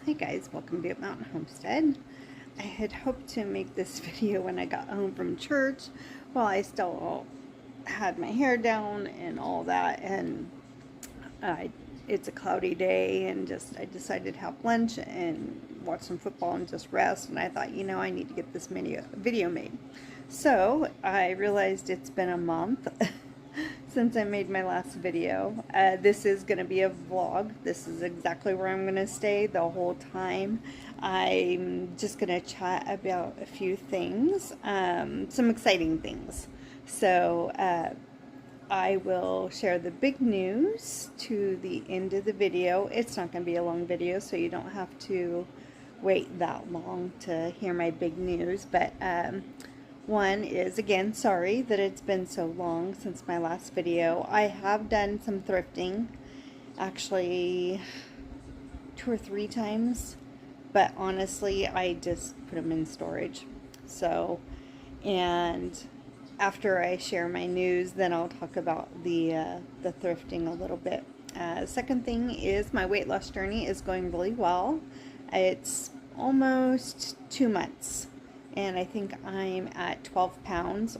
Hi guys, welcome to Mountain Homestead. I had hoped to make this video when I got home from church while I still had my hair down and all that, and I it's a cloudy day and I decided to have lunch and watch some football and just rest, and I thought, I need to get this video made. So I realized it's been a month since I made my last video. This is going to be a vlog. This is exactly where I'm going to stay the whole time. I'm just going to chat about a few things, some exciting things. So I will share the big news to the end of the video. It's not going to be a long video, so you don't have to wait that long to hear my big news, but one is, again, sorry that it's been so long since my last video. I have done some thrifting, actually 2 or 3 times, but honestly, I just put them in storage. So, and after I share my news, then I'll talk about the thrifting a little bit. Second thing is my weight loss journey is going really well. It's almost 2 months, and I think I'm at 12 pounds.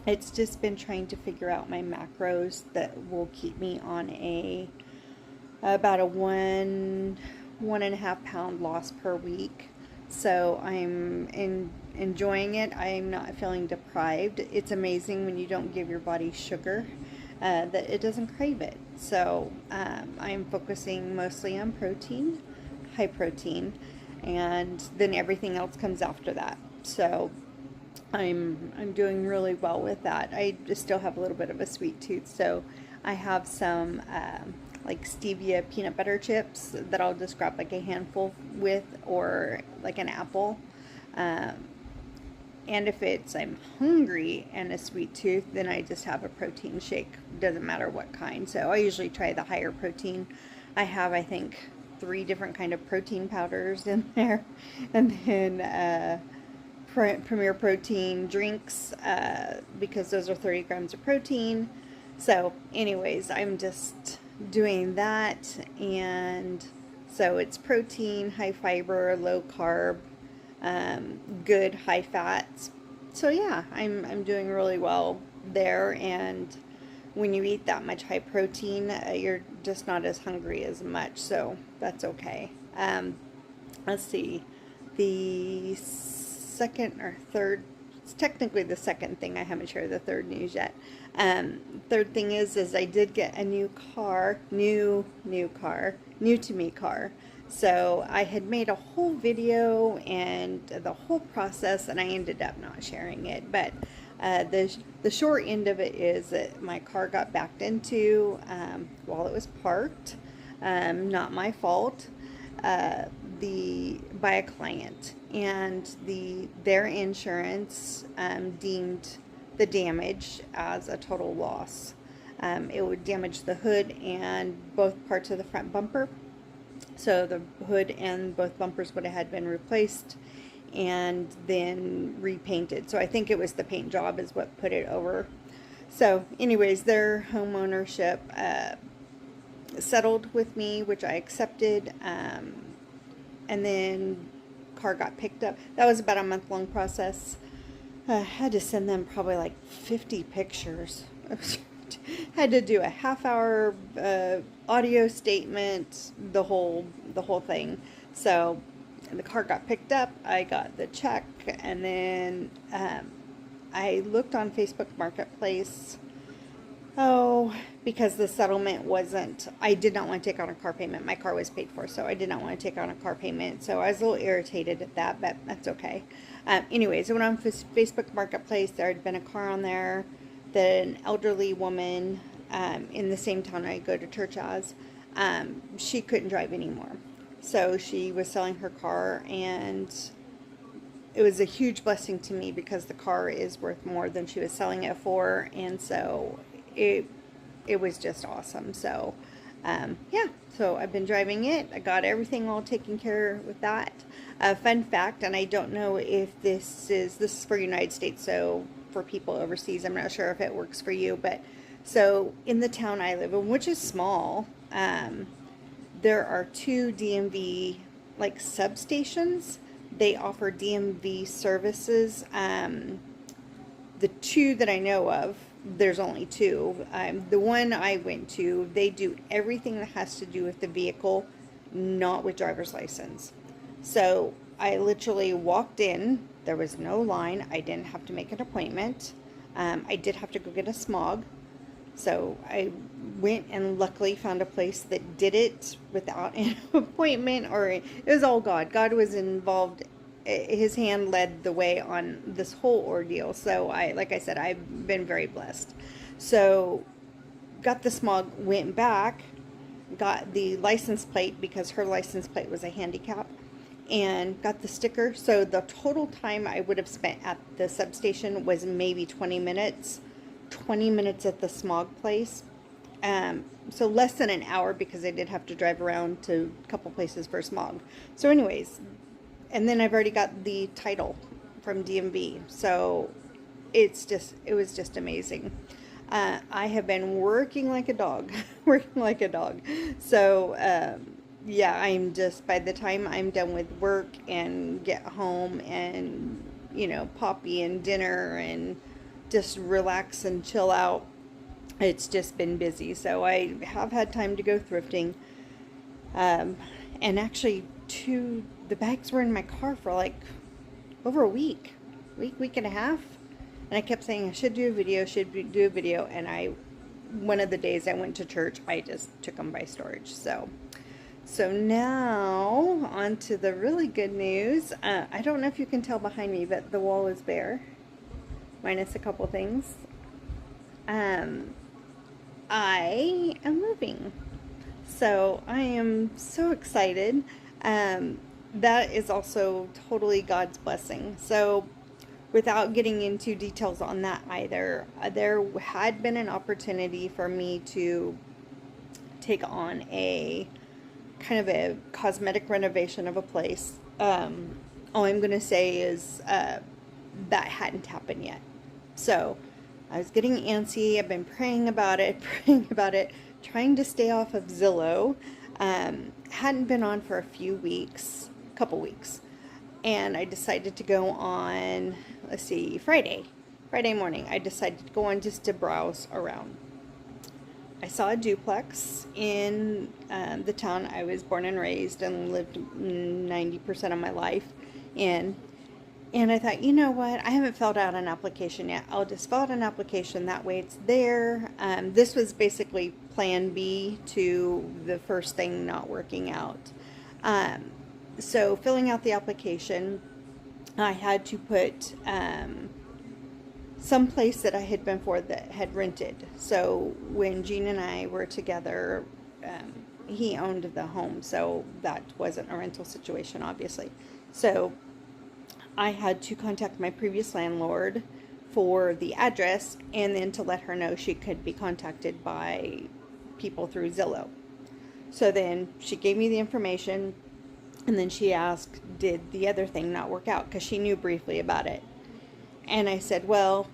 It's just been trying to figure out my macros that will keep me on about a 1.5 pound loss per week. So I'm enjoying it. I'm not feeling deprived. It's amazing when you don't give your body sugar that it doesn't crave it. So I'm focusing mostly on protein, high protein, and then everything else comes after that. So I'm doing really well with that. I just still have a little bit of a sweet tooth, so I have some like stevia peanut butter chips that I'll just grab like a handful with, or like an apple. And if I'm hungry and a sweet tooth, then I just have a protein shake. Doesn't matter what kind. So I usually try the higher protein. I have, I think, 3 different kind of protein powders in there, and then Premier Protein drinks, because those are 30 grams of protein. So anyways, I'm just doing that, and so it's protein, high fiber, low carb, good high fats. So yeah, I'm doing really well there, and when you eat that much high protein, you're just not as hungry as much, so that's okay. Let's see, the second or third, it's technically the second thing, I haven't shared the third news yet. Third thing is I did get a new car, new to me car. So I had made a whole video and the whole process, and I ended up not sharing it, but the short end of it is that my car got backed into while it was parked. Not my fault. By a client, and their insurance deemed the damage as a total loss. It would damage the hood and both parts of the front bumper. So the hood and both bumpers would have had been replaced and then repainted. So I think it was the paint job is what put it over. So anyways, their home ownership settled with me, which I accepted, and then car got picked up. That was about a month-long process. I had to send them probably like 50 pictures. Had to do a half-hour audio statement, the whole thing. So the car got picked up, I got the check, and then I looked on Facebook Marketplace. Oh, because the settlement wasn't, I did not want to take on a car payment. My car was paid for, so I did not want to take on a car payment. So I was a little irritated at that, but that's okay. Anyways, I went on Facebook Marketplace. There had been a car on there that an elderly woman in the same town I go to church as, she couldn't drive anymore. So she was selling her car, and it was a huge blessing to me because the car is worth more than she was selling it for, and so it was just awesome. So yeah, so I've been driving it. I got everything all taken care of with that. Fun fact, and I don't know if this is for United States, so for people overseas, I'm not sure if it works for you, but so in the town I live in, which is small, there are 2 DMV like substations, they offer DMV services. The two that I know of, there's only two. The one I went to, they do everything that has to do with the vehicle, not with driver's license. So I literally walked in. There was no line. I didn't have to make an appointment. I did have to go get a smog. So I went and luckily found a place that did it without an appointment, or it was all God. God was involved. His hand led the way on this whole ordeal. So like I said, I've been very blessed. So got the smog, went back, got the license plate because her license plate was a handicap, and got the sticker. So the total time I would have spent at the substation was maybe 20 minutes. 20 minutes at the smog place. So less than an hour because I did have to drive around to a couple places for smog. So anyways, and then I've already got the title from DMV. So it was just amazing. I have been working like a dog, working like a dog. So, yeah, I'm just, by the time I'm done with work and get home and, Poppy and dinner and just relax and chill out, it's just been busy. So I have had time to go thrifting. And actually, the bags were in my car for like over a week and a half. And I kept saying I should do a video, and one of the days I went to church, I just took them by storage. So now on to the really good news. I don't know if you can tell behind me, but the wall is bare, minus a couple things. I am moving. So I am so excited. That is also totally God's blessing. So without getting into details on that either, there had been an opportunity for me to take on a kind of a cosmetic renovation of a place. All I'm going to say is that hadn't happened yet. So I was getting antsy. I've been praying about it, trying to stay off of Zillow. Hadn't been on for a couple weeks. And I decided to go on, Friday morning. I decided to go on just to browse around. I saw a duplex in the town I was born and raised and lived 90% of my life in. And I thought, you know what? I haven't filled out an application yet. I'll just fill out an application. That way it's there. This was basically plan B to the first thing not working out. So filling out the application, I had to put some place that I had been for that had rented. So when Gene and I were together, he owned the home. So that wasn't a rental situation, obviously. So I had to contact my previous landlord for the address, and then to let her know she could be contacted by people through Zillow. So then she gave me the information, and then she asked, did the other thing not work out? Because she knew briefly about it. And I said, well,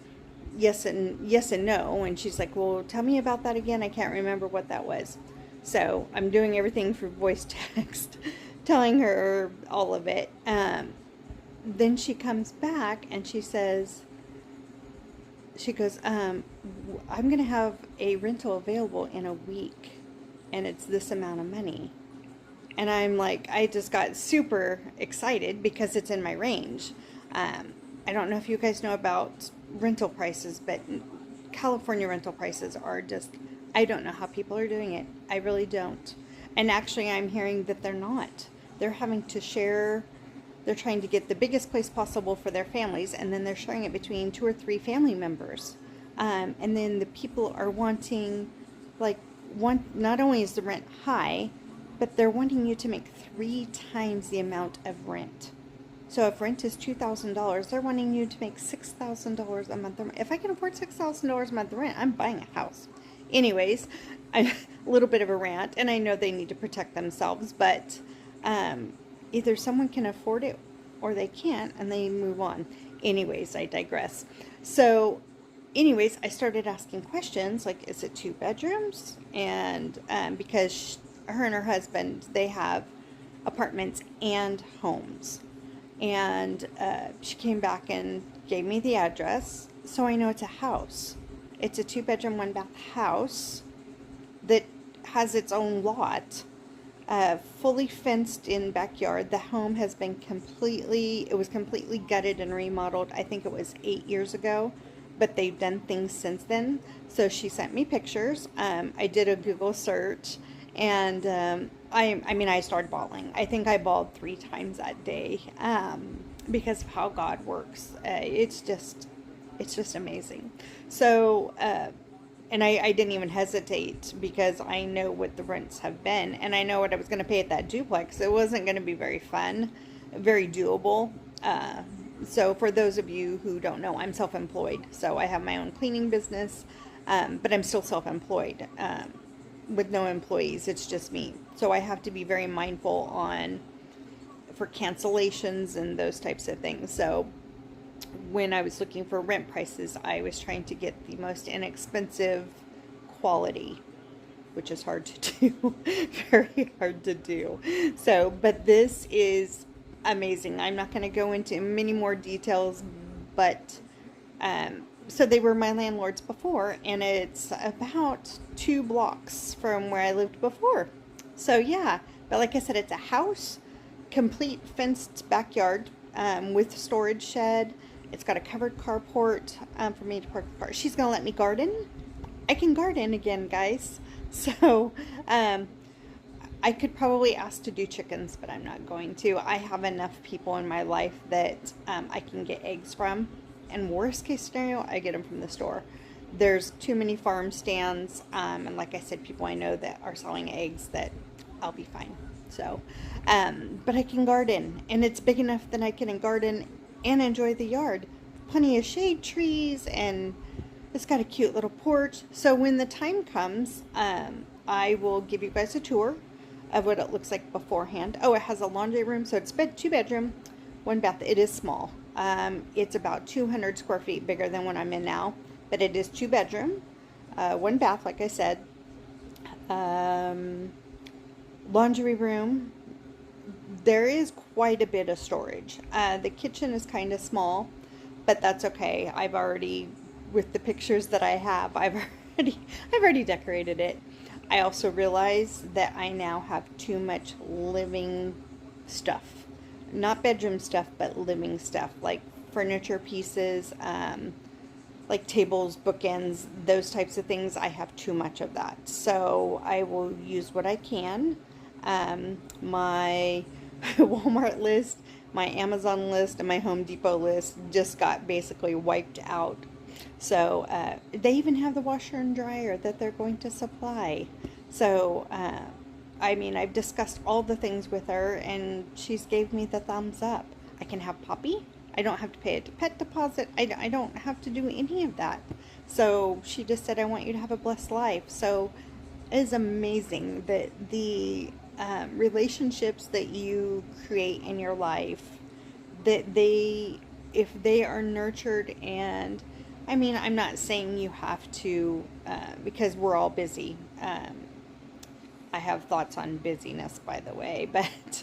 yes and no. And she's like, well, tell me about that again. I can't remember what that was. So I'm doing everything through voice text, telling her all of it. Then she comes back and she goes, I'm going to have a rental available in a week, and it's this amount of money. And I'm like, I just got super excited because it's in my range. I don't know if you guys know about rental prices, but California rental prices are just, I don't know how people are doing it. I really don't. And actually, I'm hearing that they're not. They're having to share. They're trying to get the biggest place possible for their families, and then they're sharing it between 2 or 3 family members. And then the people are wanting, not only is the rent high, but they're wanting you to make 3 times the amount of rent. So if rent is $2,000, they're wanting you to make $6,000 a month. If I can afford $6,000 a month rent, I'm buying a house. Anyways, a little bit of a rant, and I know they need to protect themselves, but either someone can afford it or they can't, and they move on. Anyways, I digress. So anyways, I started asking questions like, is it 2 bedrooms? And because her and her husband, they have apartments and homes. And she came back and gave me the address, so I know it's a house. It's a 2-bedroom, 1-bath house that has its own lot, fully fenced in backyard. The home has been it was completely gutted and remodeled. I think it was 8 years ago, but they've done things since then. So she sent me pictures. I did a Google search, and I started bawling. I think I bawled 3 times that day, because of how God works. It's just amazing. So, and I didn't even hesitate, because I know what the rents have been, and I know what I was going to pay at that duplex. It wasn't going to be very fun, very doable. So for those of you who don't know, I'm self-employed. So I have my own cleaning business, but I'm still self-employed, with no employees. It's just me. So I have to be very mindful for cancellations and those types of things. So when I was looking for rent prices, I was trying to get the most inexpensive quality, which is hard to do, very hard to do. So, but this is amazing. I'm not going to go into many more details, but so they were my landlords before, and it's about 2 blocks from where I lived before. So yeah, but like I said, it's a house, complete fenced backyard, with storage shed. It's got a covered carport, for me to park the car. She's gonna let me garden. I can garden again, guys. So I could probably ask to do chickens, but I'm not going to. I have enough people in my life that I can get eggs from. And worst case scenario, I get them from the store. There's too many farm stands, and like I said, people I know that are selling eggs, that I'll be fine. So, but I can garden, and it's big enough that I can garden and enjoy the yard. Plenty of shade trees, and it's got a cute little porch. So when the time comes, I will give you guys a tour of what it looks like beforehand. Oh, it has a laundry room, so it's 2-bedroom, 1-bath. It is small. It's about 200 square feet bigger than what I'm in now, but it is 2-bedroom, 1-bath, like I said. Laundry room. There is quite a bit of storage. The kitchen is kind of small, but that's okay. I've already, with the pictures that I have, I've already decorated it. I also realize that I now have too much living stuff. Not bedroom stuff, but living stuff, like furniture pieces, like tables, bookends, those types of things. I have too much of that. So I will use what I can. My Walmart list, my Amazon list, and my Home Depot list just got basically wiped out. So they even have the washer and dryer that they're going to supply. So I've discussed all the things with her, and she's gave me the thumbs up. I can have Poppy. I don't have to pay a pet deposit. I don't have to do any of that. So she just said, I want you to have a blessed life. So it is amazing that the relationships that you create in your life, that if they are nurtured, and I'm not saying you have to, because we're all busy. I have thoughts on busyness, by the way, but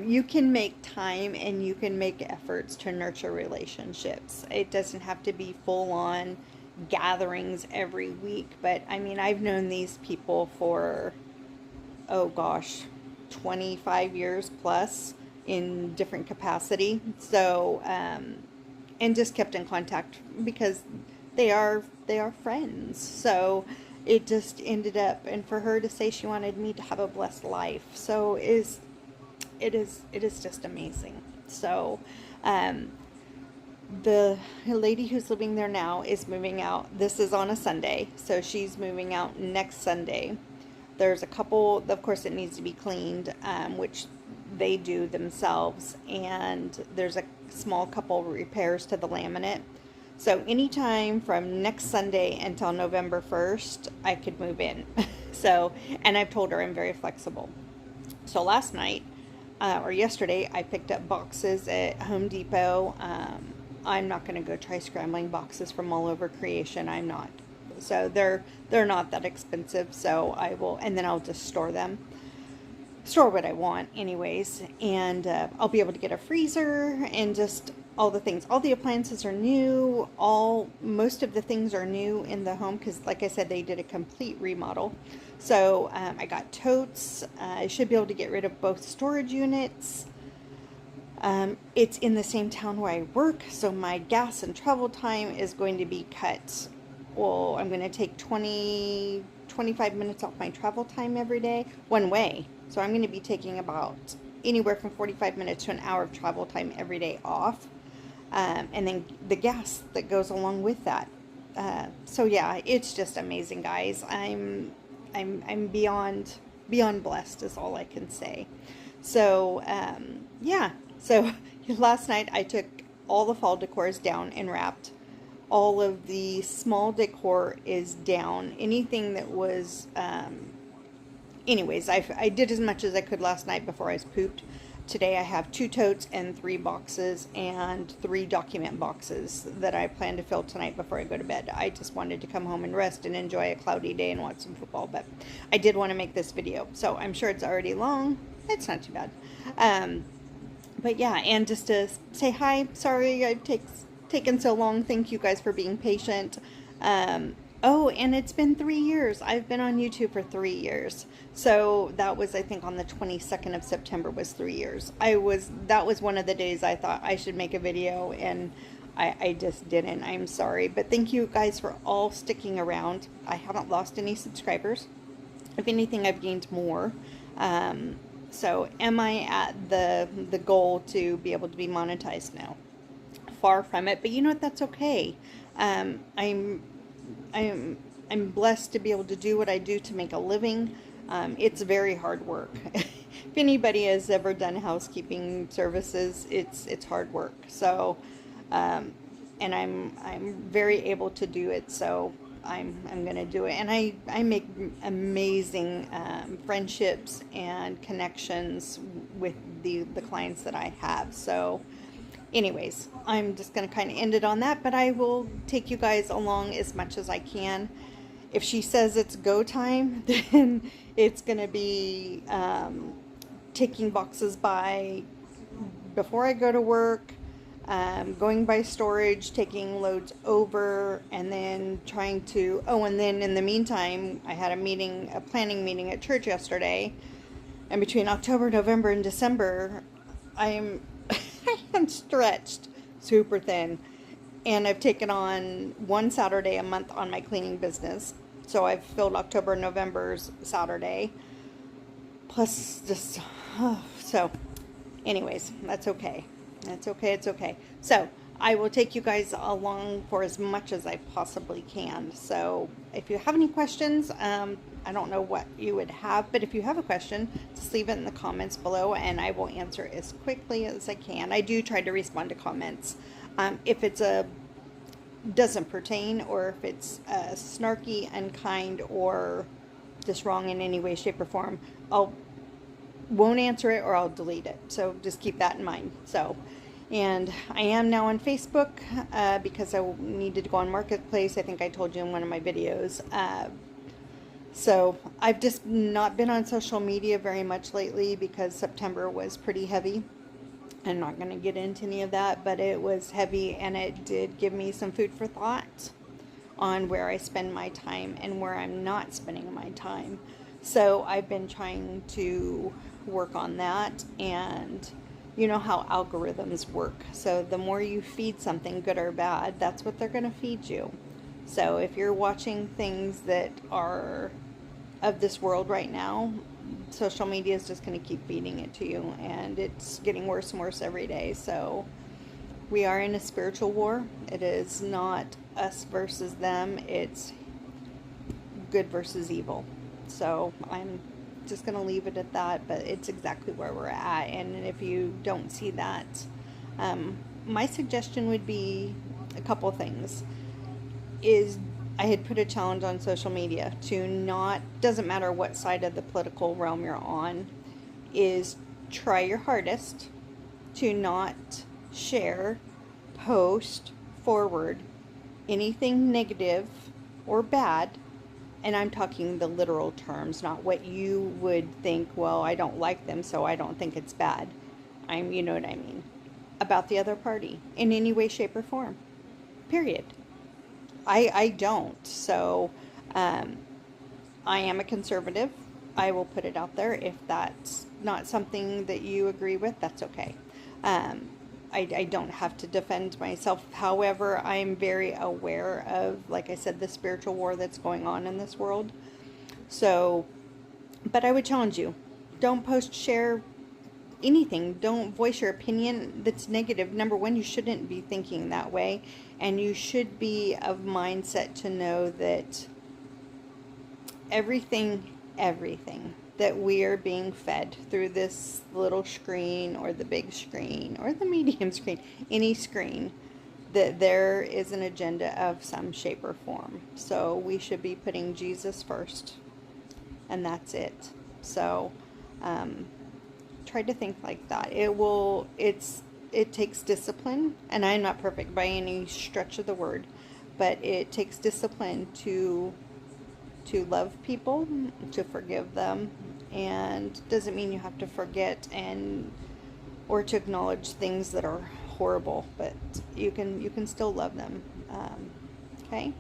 you can make time and you can make efforts to nurture relationships. It doesn't have to be full-on gatherings every week, but I've known these people for, oh gosh, 25 years plus in different capacity. So, and just kept in contact because they are friends. So it just ended up, and for her to say she wanted me to have a blessed life, so it is just amazing. So the lady who's living there now is moving out. This is on a Sunday, so she's moving out next Sunday. There's a couple, of course it needs to be cleaned, which they do themselves, and there's a small couple repairs to the laminate. So anytime from next Sunday until November 1st, I could move in. So, and I've told her I'm very flexible. So last night, or yesterday, I picked up boxes at Home Depot. I'm not going to go try scrambling boxes from all over creation. I'm not. So they're not that expensive. So I will, and then I'll just store them. store what I want anyways, and I'll be able to get a freezer and just all the things. All the appliances are new. Most of the things are new in the home because, like I said, they did a complete remodel. So I got totes. I should be able to get rid of both storage units. It's in the same town where I work, so my gas and travel time is going to be cut. Well, I'm going to take 25 minutes off my travel time every day, one way. So I'm going to be taking about anywhere from 45 minutes to an hour of travel time every day off. And then the gas that goes along with that. So yeah, it's just amazing, guys. I'm beyond blessed is all I can say. So yeah. So last night I took all the fall decors down and wrapped. All of the small decor is down. Anything that was, anyways, I did as much as I could last night before I was pooped. Today I have 2 totes and 3 boxes and 3 document boxes that I plan to fill tonight before I go to bed. I just wanted to come home and rest and enjoy a cloudy day and watch some football, but I did want to make this video. So I'm sure it's already long. It's not too bad. But yeah, and just to say hi, sorry I've taken so long. Thank you guys for being patient. Oh, and it's been 3 years. I've been on YouTube for 3 years. So that was, I think, on the 22nd of September was 3 years. That was one of the days I thought I should make a video, and I just didn't. I'm sorry. But thank you guys for all sticking around. I haven't lost any subscribers. If anything, I've gained more. So am I at the goal to be able to be monetized now? Far from it, but you know what, that's okay. I'm blessed to be able to do what I do to make a living. It's very hard work. If anybody has ever done housekeeping services, it's hard work. So and I'm very able to do it, so I'm gonna do it. And I make amazing friendships and connections with the clients that I have. So anyways, I'm just going to kind of end it on that, but I will take you guys along as much as I can. If she says it's go time, then it's going to be taking boxes by before I go to work, going by storage, taking loads over, and then trying to, and then in the meantime, I had a planning meeting at church yesterday, and between October, November, and December, I am stretched super thin, and I've taken on one Saturday a month on my cleaning business. So I've filled October and November's Saturday, plus just, so anyways, that's okay. That's okay. It's okay. So I will take you guys along for as much as I possibly can. So if you have any questions, I don't know what you would have, but if you have a question, just leave it in the comments below and I will answer as quickly as I can. I do try to respond to comments. If it's doesn't pertain, or if it's snarky, unkind, or just wrong in any way, shape, or form, won't answer it, or I'll delete it. So just keep that in mind. So, and I am now on Facebook because I needed to go on Marketplace. I think I told you in one of my videos. So I've just not been on social media very much lately because September was pretty heavy. I'm not going to get into any of that, but it was heavy, and it did give me some food for thought on where I spend my time and where I'm not spending my time. So I've been trying to work on that, and you know how algorithms work. So the more you feed something, good or bad, that's what they're going to feed you. So if you're watching things that are of this world right now, social media is just going to keep feeding it to you, and it's getting worse and worse every day. So we are in a spiritual war. It is not us versus them. It's good versus evil. So I'm just going to leave it at that, but it's exactly where we're at. And if you don't see that, my suggestion would be a couple things. I had put a challenge on social media to doesn't matter what side of the political realm you're on, is try your hardest to not share, post, forward anything negative or bad and I'm talking the literal terms, not what you would think, well, I don't like them, so I don't think it's bad. You know what I mean, about the other party in any way, shape, or form. Period. I don't. So, I am a conservative. I will put it out there. If that's not something that you agree with, that's okay. I don't have to defend myself. However, I'm very aware of, like I said, the spiritual war that's going on in this world. So, but I would challenge you, don't post, share anything. Don't voice your opinion that's negative. Number one, you shouldn't be thinking that way. And you should be of mindset to know that everything that we are being fed through this little screen or the big screen or the medium screen, any screen, that there is an agenda of some shape or form. So we should be putting Jesus first, and that's it. So try to think like that. It takes discipline, and I'm not perfect by any stretch of the word, but it takes discipline to love people, to forgive them, and doesn't mean you have to forget or to acknowledge things that are horrible, but you can still love them. Okay.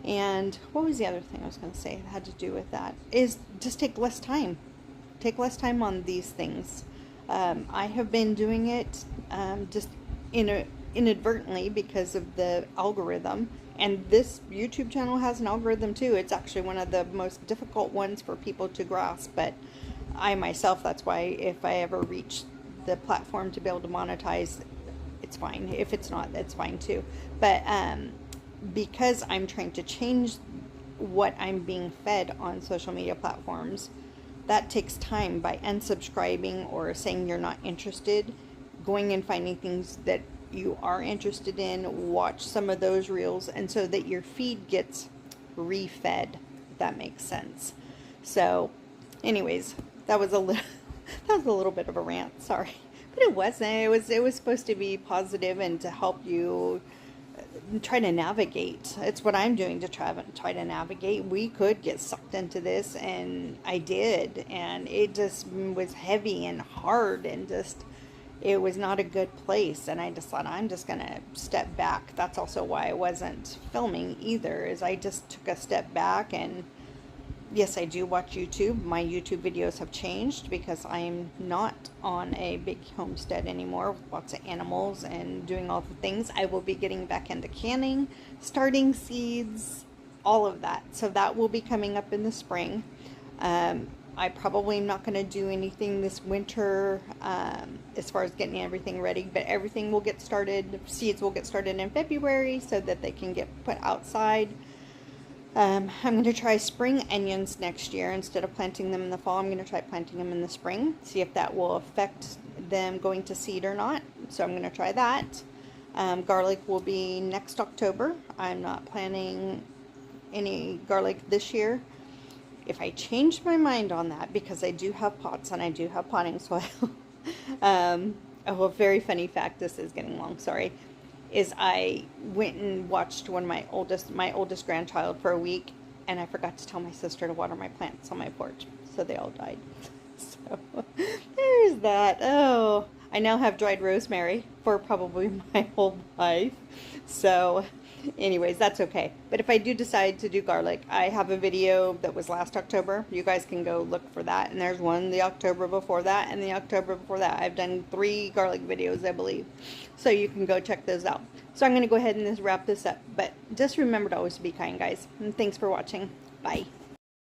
And what was the other thing I was going to say that had to do with that? Is just take less time. Take less time on these things. I have been doing it just inadvertently because of the algorithm. And this YouTube channel has an algorithm too. It's actually one of the most difficult ones for people to grasp. But I myself, that's why if I ever reach the platform to be able to monetize, it's fine. If it's not, that's fine too. But because I'm trying to change what I'm being fed on social media platforms, that takes time. By unsubscribing or saying you're not interested, going and finding things that you are interested in, watch some of those reels, and so that your feed gets refed, if that makes sense. So anyways, that was a little bit of a rant, sorry, but it wasn't. It was supposed to be positive and to help you try to navigate. It's what I'm doing to try to navigate. We could get sucked into this, and I did, and it just was heavy and hard, and just it was not a good place. And I just thought, I'm just gonna step back. That's also why I wasn't filming either, is I just took a step back. And yes, I do watch YouTube. My YouTube videos have changed because I'm not on a big homestead anymore with lots of animals and doing all the things. I will be getting back into canning, starting seeds, all of that. So that will be coming up in the spring. I probably am not going to do anything this winter as far as getting everything ready, but everything will get started. Seeds will get started in February so that they can get put outside. I'm going to try spring onions next year. Instead of planting them in the fall, I'm going to try planting them in the spring. See if that will affect them going to seed or not. So I'm going to try that. Garlic will be next October. I'm not planning any garlic this year. If I change my mind on that, because I do have pots and I do have potting soil. Oh, a very funny fact, this is getting long, sorry, is I went and watched my oldest grandchild for a week, and I forgot to tell my sister to water my plants on my porch, so they all died. So there's that. Oh, I now have dried rosemary for probably my whole life. So anyways, that's okay. But if I do decide to do garlic, I have a video that was last October. You guys can go look for that. And there's one the October before that and the October before that. I've done 3 garlic videos, I believe. So you can go check those out. So I'm going to go ahead and just wrap this up. But just remember to always be kind, guys. And thanks for watching. Bye.